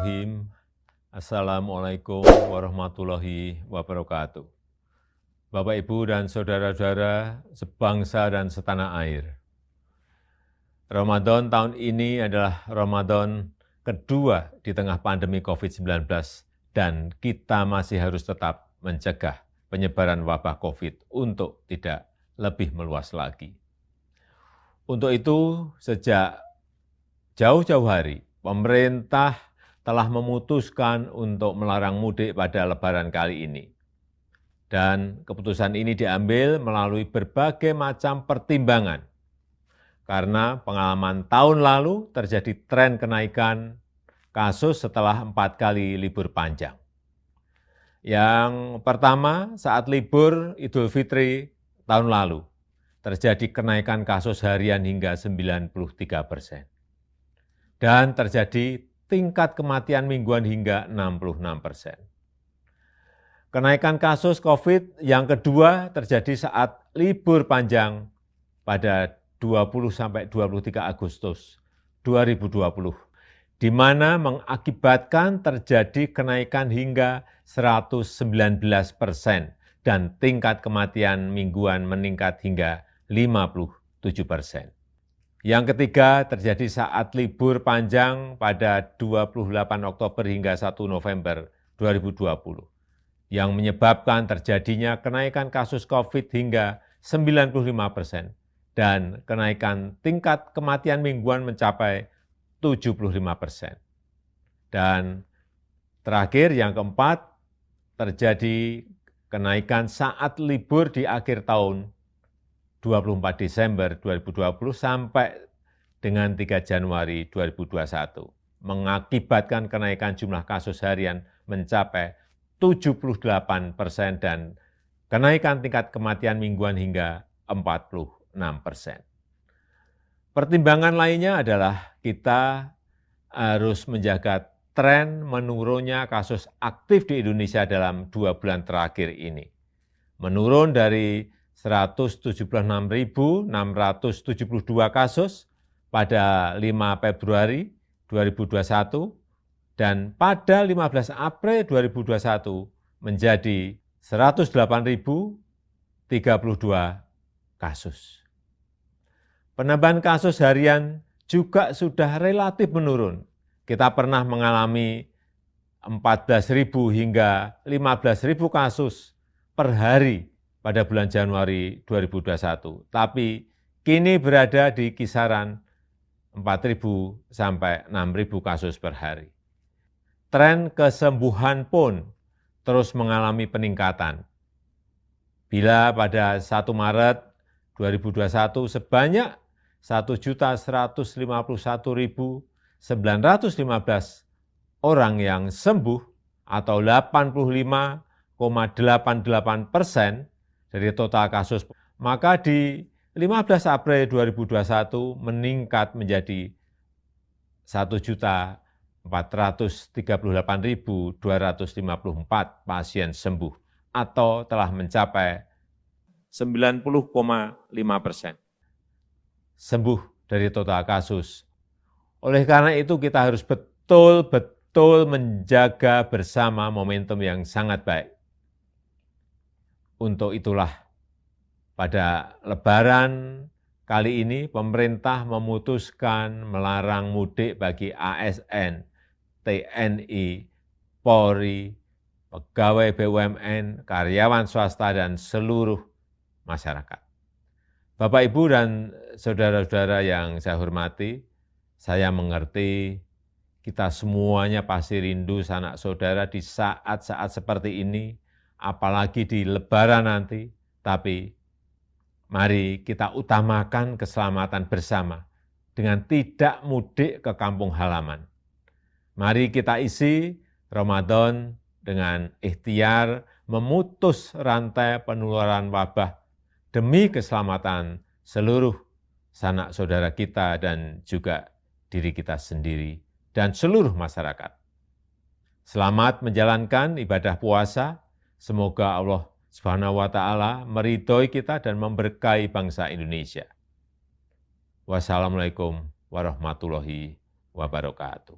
Bismillahirrahmanirrahim. Assalamualaikum warahmatullahi wabarakatuh. Bapak, Ibu, dan saudara-saudara sebangsa dan setanah air. Ramadan tahun ini adalah Ramadan kedua di tengah pandemi COVID-19 dan kita masih harus tetap mencegah penyebaran wabah COVID untuk tidak lebih meluas lagi. Untuk itu, sejak jauh-jauh hari, pemerintah telah memutuskan untuk melarang mudik pada Lebaran kali ini. Dan keputusan ini diambil melalui berbagai macam pertimbangan. Karena pengalaman tahun lalu terjadi tren kenaikan kasus setelah 4 kali libur panjang. Yang pertama, saat libur Idul Fitri tahun lalu, terjadi kenaikan kasus harian hingga 93%. Dan terjadi tingkat kematian mingguan hingga 66%. Kenaikan kasus COVID yang kedua terjadi saat libur panjang pada 20-23 Agustus 2020, di mana mengakibatkan terjadi kenaikan hingga 119% dan tingkat kematian mingguan meningkat hingga 57%. Yang ketiga terjadi saat libur panjang pada 28 Oktober hingga 1 November 2020, yang menyebabkan terjadinya kenaikan kasus COVID hingga 95% dan kenaikan tingkat kematian mingguan mencapai 75%. Dan terakhir yang keempat, terjadi kenaikan saat libur di akhir tahun 24 Desember 2020 sampai dengan 3 Januari 2021, mengakibatkan kenaikan jumlah kasus harian mencapai 78% dan kenaikan tingkat kematian mingguan hingga 46%. Pertimbangan lainnya adalah kita harus menjaga tren menurunnya kasus aktif di Indonesia dalam 2 bulan terakhir ini. Menurun dari 176.672 kasus pada 5 Februari 2021 dan pada 15 April 2021 menjadi 108.032 kasus. Penambahan kasus harian juga sudah relatif menurun. Kita pernah mengalami 14.000 hingga 15.000 kasus per hari pada bulan Januari 2021. Tapi kini berada di kisaran 4.000 sampai 6.000 kasus per hari. Tren kesembuhan pun terus mengalami peningkatan. Bila pada 1 Maret 2021 sebanyak 1.151.915 orang yang sembuh atau 85,88% dari total kasus, maka di 15 April 2021 meningkat menjadi 1.438.254 pasien sembuh atau telah mencapai 90,5% sembuh dari total kasus. Oleh karena itu kita harus betul-betul menjaga bersama momentum yang sangat baik. Untuk itulah pada Lebaran kali ini pemerintah memutuskan melarang mudik bagi ASN, TNI, Polri, pegawai BUMN, karyawan swasta, dan seluruh masyarakat. Bapak, Ibu, dan saudara-saudara yang saya hormati, saya mengerti kita semuanya pasti rindu sanak saudara di saat-saat seperti ini, apalagi di Lebaran nanti, tapi mari kita utamakan keselamatan bersama dengan tidak mudik ke kampung halaman. Mari kita isi Ramadan dengan ikhtiar memutus rantai penularan wabah demi keselamatan seluruh sanak saudara kita dan juga diri kita sendiri dan seluruh masyarakat. Selamat menjalankan ibadah puasa. Semoga Allah Subhanahu wa ta'ala meridhoi kita dan memberkahi bangsa Indonesia. Wassalamualaikum warahmatullahi wabarakatuh.